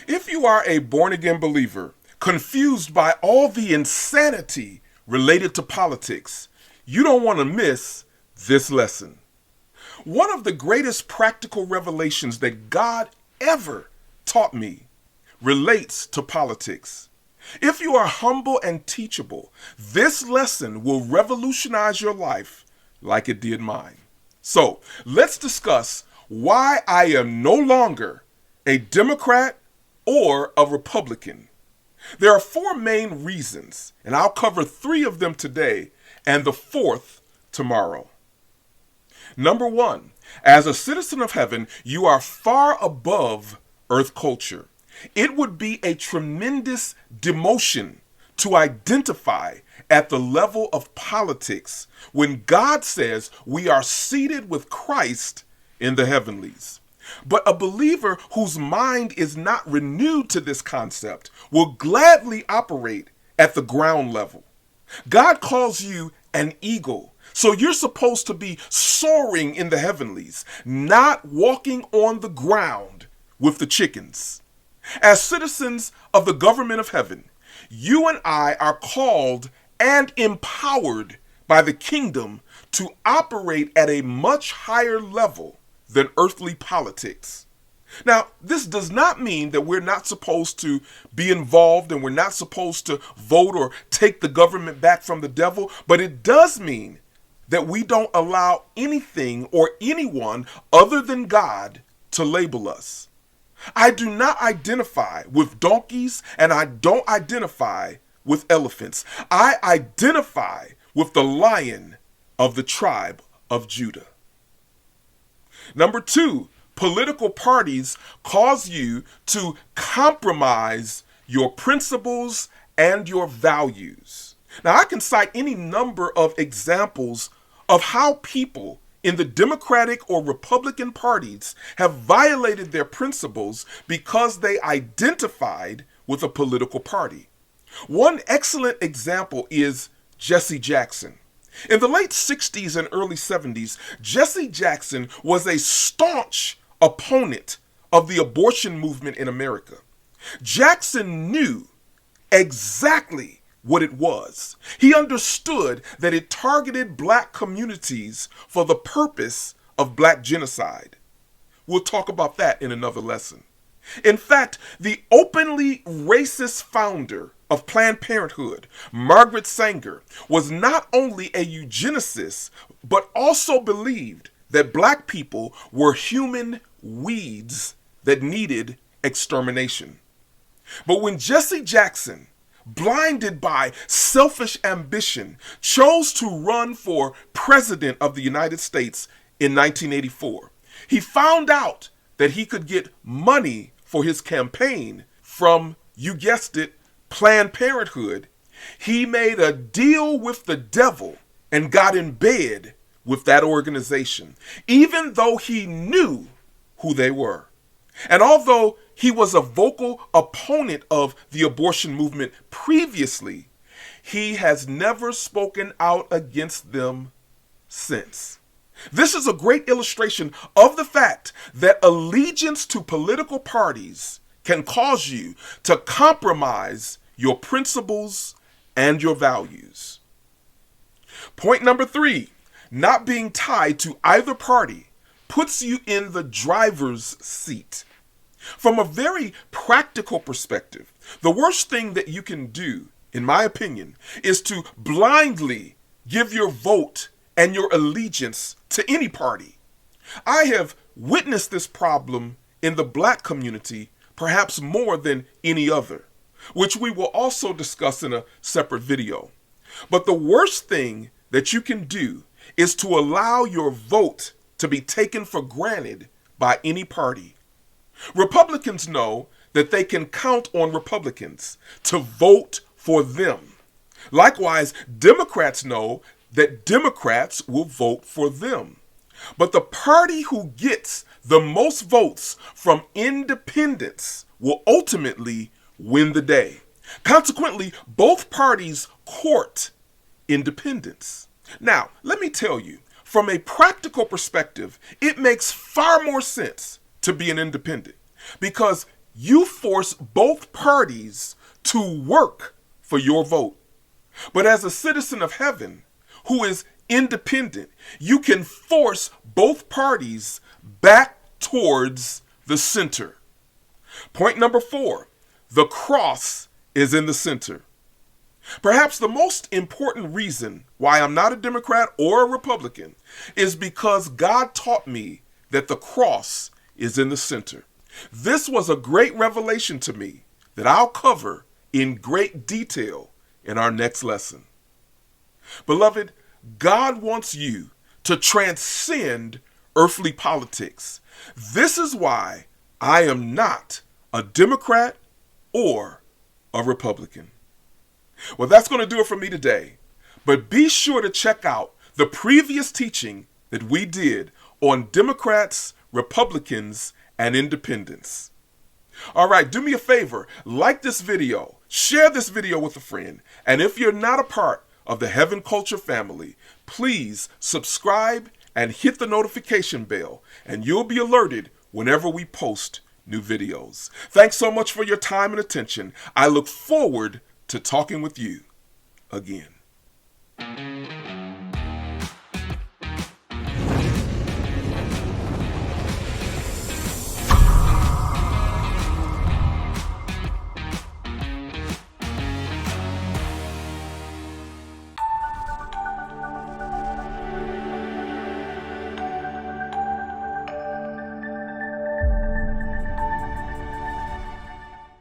If you are a born-again believer, confused by all the insanity related to politics, you don't want to miss this lesson. One of the greatest practical revelations that God ever taught me relates to politics. If you are humble and teachable, this lesson will revolutionize your life like it did mine. So let's discuss why I am no longer a Democrat or a Republican. There are four main reasons, and I'll cover three of them today and the fourth tomorrow. Number one, as a citizen of heaven, you are far above earth culture. It would be a tremendous demotion to identify at the level of politics when God says we are seated with Christ in the heavenlies. But a believer whose mind is not renewed to this concept will gladly operate at the ground level. God calls you an eagle, so you're supposed to be soaring in the heavenlies, not walking on the ground with the chickens. As citizens of the government of heaven, you and I are called and empowered by the kingdom to operate at a much higher level than earthly politics. Now, this does not mean that we're not supposed to be involved and we're not supposed to vote or take the government back from the devil, but it does mean that we don't allow anything or anyone other than God to label us. I do not identify with donkeys and I don't identify with elephants. I identify with the Lion of the tribe of Judah. Number two, political parties cause you to compromise your principles and your values. Now, I can cite any number of examples of how people in the Democratic or Republican parties have violated their principles because they identified with a political party. One excellent example is Jesse Jackson. In the late 60s and early 70s, Jesse Jackson was a staunch opponent of the abortion movement in America. Jackson knew exactly what it was. He understood that it targeted black communities for the purpose of black genocide. We'll talk about that in another lesson. In fact, the openly racist founder of Planned Parenthood, Margaret Sanger, was not only a eugenicist, but also believed that black people were human weeds that needed extermination. But when Jesse Jackson, blinded by selfish ambition, chose to run for president of the United States in 1984, he found out that he could get money for his campaign from, you guessed it, Planned Parenthood. He made a deal with the devil and got in bed with that organization, even though he knew who they were. And although he was a vocal opponent of the abortion movement previously, he has never spoken out against them since. This is a great illustration of the fact that allegiance to political parties can cause you to compromise your principles and your values. Point number three, not being tied to either party puts you in the driver's seat. From a very practical perspective, the worst thing that you can do, in my opinion, is to blindly give your vote and your allegiance to any party. I have witnessed this problem in the black community perhaps more than any other, which we will also discuss in a separate video. But the worst thing that you can do is to allow your vote to be taken for granted by any party. Republicans know that they can count on Republicans to vote for them. Likewise, Democrats know that Democrats will vote for them. But the party who gets the most votes from independents will ultimately win the day. Consequently, both parties court independence. Now, let me tell you, from a practical perspective, it makes far more sense to be an independent, because you force both parties to work for your vote. But as a citizen of heaven who is independent, you can force both parties back towards the center. Point number 4, the cross is in the center. Perhaps the most important reason why I'm not a Democrat or a Republican is because God taught me that the cross is in the center. This was a great revelation to me that I'll cover in great detail in our next lesson. Beloved, God wants you to transcend earthly politics. This is why I am not a Democrat or a Republican. Well, that's going to do it for me today. But be sure to check out the previous teaching that we did on Democrats, Republicans, and Independents. All right, do me a favor, like this video, share this video with a friend, and if you're not a part of the HeavenCulture family, please subscribe and hit the notification bell, and you'll be alerted whenever we post new videos. Thanks so much for your time and attention. I look forward to talking with you again.